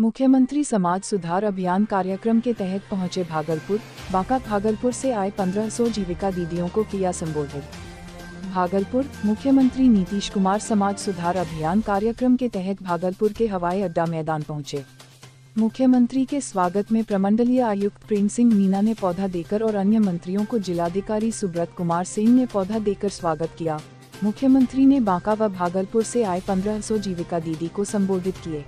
मुख्यमंत्री समाज सुधार अभियान कार्यक्रम के तहत पहुंचे भागलपुर। बांका भागलपुर से आए 1500 जीविका दीदियों को किया संबोधित। भागलपुर। मुख्यमंत्री नीतीश कुमार समाज सुधार अभियान कार्यक्रम के तहत भागलपुर के हवाई अड्डा मैदान पहुंचे। मुख्यमंत्री के स्वागत में प्रमंडलीय आयुक्त प्रेम सिंह मीना ने पौधा देकर और अन्य मंत्रियों को जिलाधिकारी सुब्रत कुमार सिंह ने पौधा देकर स्वागत किया। मुख्यमंत्री ने बांका व भागलपुर से आए 1500 जीविका दीदी को संबोधित किए।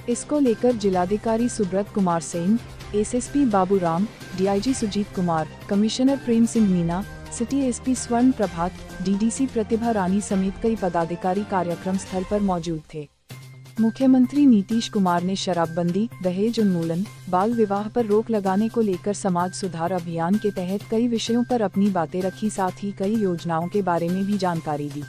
इसको लेकर जिलाधिकारी Subrata Kumar Singh, SSP Baburam, DIG Sujeet Kumar, commissioner Prem Singh Meena, city SP Swarn Prabhat, DDC प्रतिभा रानी समेत कई पदाधिकारी कार्यक्रम स्थल पर मौजूद थे। मुख्यमंत्री नीतीश कुमार ने शराबबंदी, दहेज उन्मूलन, बाल विवाह पर रोक लगाने को लेकर समाज सुधार अभियान के तहत कई विषयों पर अपनी बातें रखी, साथ ही कई योजनाओं के बारे में भी जानकारी दी।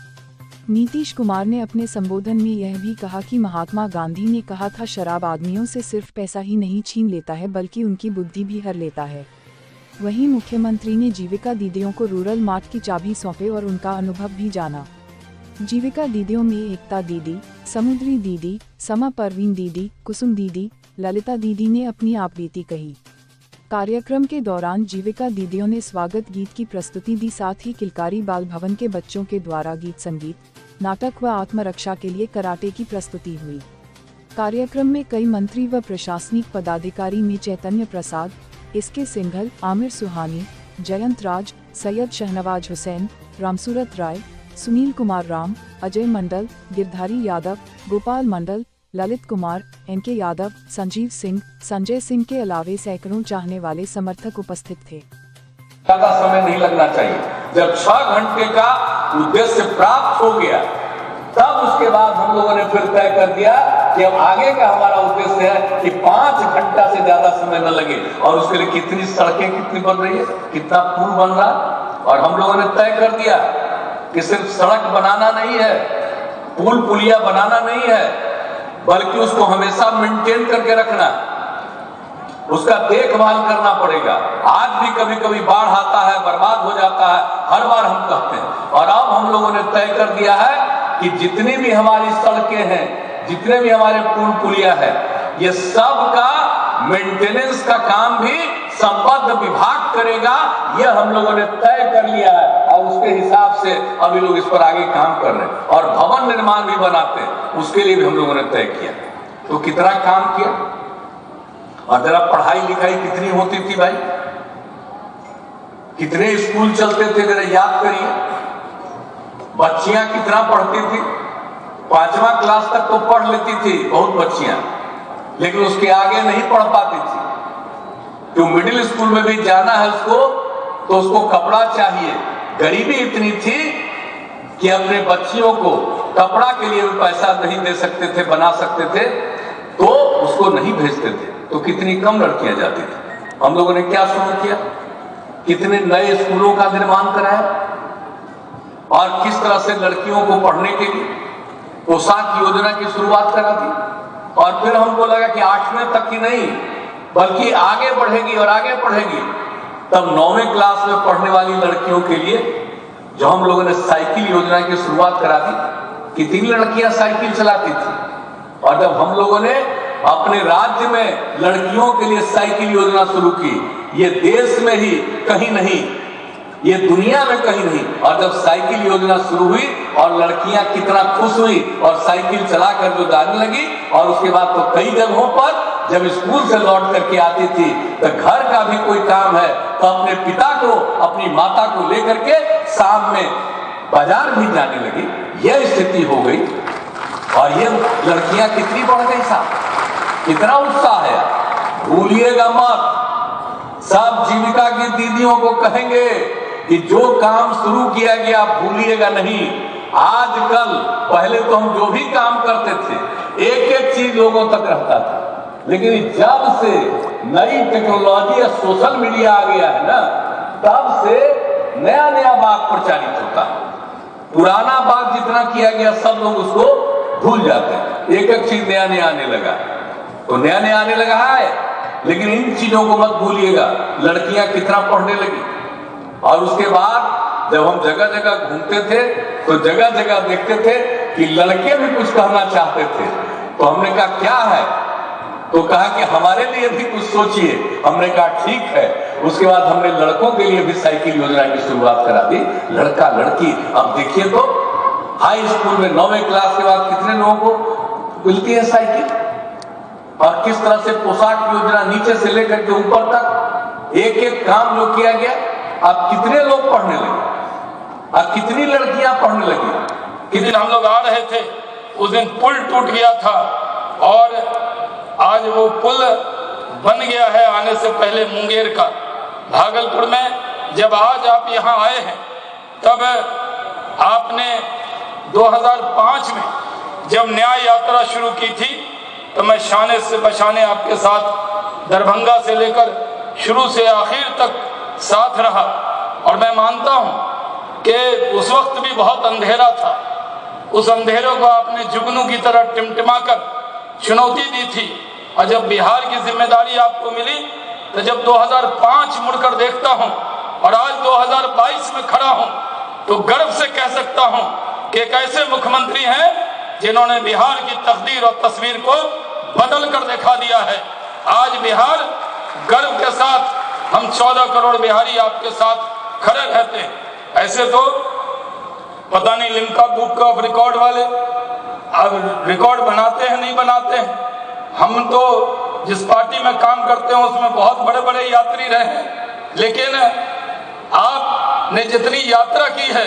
नीतीश कुमार ने अपने संबोधन में यह भी कहा कि महात्मा गांधी ने कहा था, शराब आदमियों से सिर्फ पैसा ही नहीं छीन लेता है बल्कि उनकी बुद्धि भी हर लेता है। वहीं मुख्यमंत्री ने जीविका दीदियों को रूरल मार्ट की चाबी सौंपे और उनका अनुभव भी जाना। जीविका दीदियों में एकता दीदी, समुद्री दीदी, समा परवीन दीदी, कुसुम दीदी, ललिता दीदी ने अपनी आप बीती कही। कार्यक्रम के दौरान जीविका दीदियों ने स्वागत गीत की प्रस्तुति दी, साथ ही किलकारी बाल भवन के बच्चों के द्वारा गीत संगीत, नाटक व आत्मरक्षा के लिए कराटे की प्रस्तुति हुई। कार्यक्रम में कई मंत्री व प्रशासनिक पदाधिकारी में चैतन्य प्रसाद, एसके सिंघल, आमिर सुहानी, जयंत राज, सैयद शहनवाज हुसैन, रामसूरत राय, सुनील कुमार राम, अजय मंडल, गिरधारी यादव, गोपाल मंडल, ललित कुमार, एनके यादव, संजीव सिंह, संजय सिंह के अलावे सैकड़ों चाहने वाले समर्थक उपस्थित थे। ज्यादा समय नहीं लगना चाहिए। जब 6 घंटे का उद्देश्य प्राप्त हो गया तब उसके बाद हम लोगों ने फिर तय कर दिया कि अब आगे का हमारा उद्देश्य है कि 5 घंटा से ज्यादा समय न लगे, और उसके लिए कितनी सड़कें कितनी बन रही है, कितना पुल बन रहा है। और हम लोगों ने तय कर दिया कि सिर्फ सड़क बनाना नहीं है, पुल पुलिया बनाना नहीं है, बल्कि उसको हमेशा मेंटेन करके रखना, उसका देखभाल करना पड़ेगा। आज भी कभी कभी बाढ़ आता है, बर्बाद हो जाता है, हर बार हम कहते हैं। और अब हम लोगों ने तय कर दिया है कि जितनी भी हमारी सड़कें हैं, जितने भी हमारे पुल पुलिया है, ये सब का मेंटेनेंस का काम भी संबद्ध विभाग करेगा। यह हम लोगों ने तय कर लिया है और उसके हिसाब से अभी लोग इस पर आगे काम कर रहे हैं। और भवन निर्माण भी बनाते हैं, उसके लिए भी हम लोगों ने तय किया। तो कितना काम किया, और जरा पढ़ाई लिखाई कितनी होती थी भाई, कितने स्कूल चलते थे, जरा याद करिए। बच्चियां कितना पढ़ती थी, 5वां क्लास तक तो पढ़ लेती थी बहुत बच्चियां, लेकिन उसके आगे नहीं पढ़ पाती थी। तो मिडिल स्कूल में भी जाना है उसको, तो उसको कपड़ा चाहिए। गरीबी इतनी थी कि अपने बच्चियों को कपड़ा के लिए भी पैसा नहीं दे सकते थे, बना सकते थे, तो उसको नहीं भेजते थे। तो कितनी कम लड़कियां जाती थी। हम लोगों ने क्या शुरू किया, कितने नए स्कूलों का निर्माण कराया, और किस तरह से लड़कियों को पढ़ने के लिए पोशाक योजना की शुरुआत करा दी। और फिर हमको लगा कि 8वें तक ही नहीं बल्कि आगे बढ़ेगी और आगे बढ़ेगी। तब 9वें क्लास में पढ़ने वाली लड़कियों के लिए जो हम लोगों ने साइकिल योजना की शुरुआत करा दी। कितनी लड़कियां साइकिल चलाती थी। और जब हम लोगों ने अपने राज्य में लड़कियों के लिए साइकिल योजना शुरू की, ये देश में ही कहीं नहीं, ये दुनिया में कहीं नहीं। और जब साइकिल योजना शुरू हुई और लड़कियां कितना खुश हुई और साइकिल चलाकर जो जाने लगी, और उसके बाद तो कई जगहों पर जब स्कूल से लौट करके आती थी तो घर का भी कोई काम है तो अपने पिता को, अपनी माता को लेकर के शाम में बाजार भी जाने लगी। यह स्थिति हो गई और ये लड़कियां कितनी बढ़ गई साहब, कितना उत्साह है। भूलिएगा मत, सब जीविका की दीदियों को कहेंगे कि जो काम शुरू किया गया भूलिएगा नहीं। आजकल, पहले तो हम जो भी काम करते थे एक एक चीज लोगों तक रहता था, लेकिन जब से नई टेक्नोलॉजी या सोशल मीडिया आ गया है ना, तब से नया नया बात प्रचारित होता है। पुराना बात जितना किया गया सब लोग उसको भूल जाते हैं, एक एक चीज नया नया आने लगा। तो नया नया आने लगा है, लेकिन इन चीजों को मत भूलिएगा। लड़कियां कितना पढ़ने लगी, और उसके बाद जब हम जगह जगह घूमते थे तो जगह जगह देखते थे कि लड़के भी कुछ कहना चाहते थे। तो हमने कहा क्या है, तो कहा कि हमारे लिए भी कुछ सोचिए। हमने कहा ठीक है। उसके बाद हमने लड़कों के लिए भी साइकिल योजना की शुरुआत करा दी। लड़का लड़की, अब देखिए तो हाई स्कूल में 9वीं क्लास के बाद कितने लोगों को मिलती है साइकिल, और किस तरह से पोशाक योजना नीचे से लेकर के ऊपर तक एक एक काम जो किया गया। अब कितने लोग पढ़ने लगे, अब कितनी लड़कियां पढ़ने लगी। किस दिन हम लोग आ रहे थे उस दिन पुल टूट गया था, और आज वो पुल बन गया है आने से पहले मुंगेर का। भागलपुर में जब आज आप यहाँ आए हैं, तब आपने 2005 में जब न्याय यात्रा शुरू की थी, तो मैं शाने से बशाने आपके साथ दरभंगा से लेकर शुरू से आखिर तक साथ रहा। और मैं मानता हूं कि उस वक्त भी बहुत अंधेरा था। उस अंधेरे को आपने जुगनू की तरह टिमटिमा कर चुनौती दी थी। और जब बिहार की जिम्मेदारी आपको मिली, तो जब 2005 मुड़कर देखता हूं और आज 2022 में खड़ा हूं, तो गर्व से कह सकता हूं कि एक ऐसे मुख्यमंत्री हैं जिन्होंने बिहार की तकदीर और तस्वीर को बदल कर दिखा दिया है। आज बिहार गर्व के साथ, हम 14 करोड़ बिहारी आपके साथ खड़े रहते हैं। ऐसे तो पता नहीं लिम्का बुक ऑफ रिकॉर्ड वाले अब रिकॉर्ड बनाते हैं नहीं बनाते हैं। हम तो जिस पार्टी में काम करते हैं उसमें बहुत बड़े बड़े यात्री रहे हैं, लेकिन आपने जितनी यात्रा की है,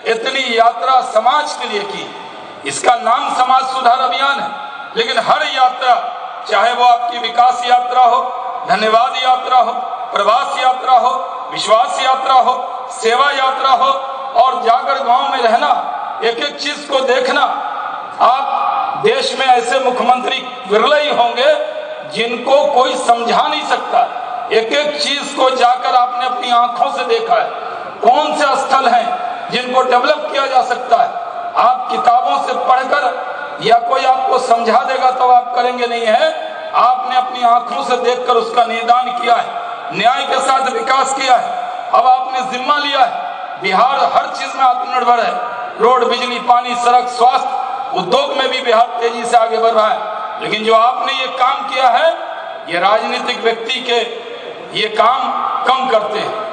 इतनी यात्रा समाज के लिए की। इसका नाम समाज सुधार अभियान है, लेकिन हर यात्रा, चाहे वो आपकी विकास यात्रा हो, धन्यवाद यात्रा हो, प्रवास यात्रा हो, विश्वास यात्रा हो, सेवा यात्रा हो, और जाकर गांव में रहना, एक एक चीज को देखना। आप देश में ऐसे मुख्यमंत्री विरले ही होंगे जिनको कोई समझा नहीं सकता। एक एक चीज को जाकर आपने अपनी आंखों से देखा है। कौन से स्थल हैं जिनको डेवलप किया जा सकता है। आप किताबों से पढ़कर या कोई आपको समझा देगा तो आप करेंगे नहीं है। आपने अपनी आंखों से देखकर उसका निदान किया है, न्याय के साथ विकास किया है। अब आपने जिम्मा लिया है। बिहार हर चीज में आत्मनिर्भर है। रोड, बिजली, पानी, सड़क, स्वास्थ्य, उद्योग में भी बिहार तेजी से आगे बढ़ रहा है। लेकिन जो आपने ये काम किया है, ये राजनीतिक व्यक्ति के ये काम कम करते हैं।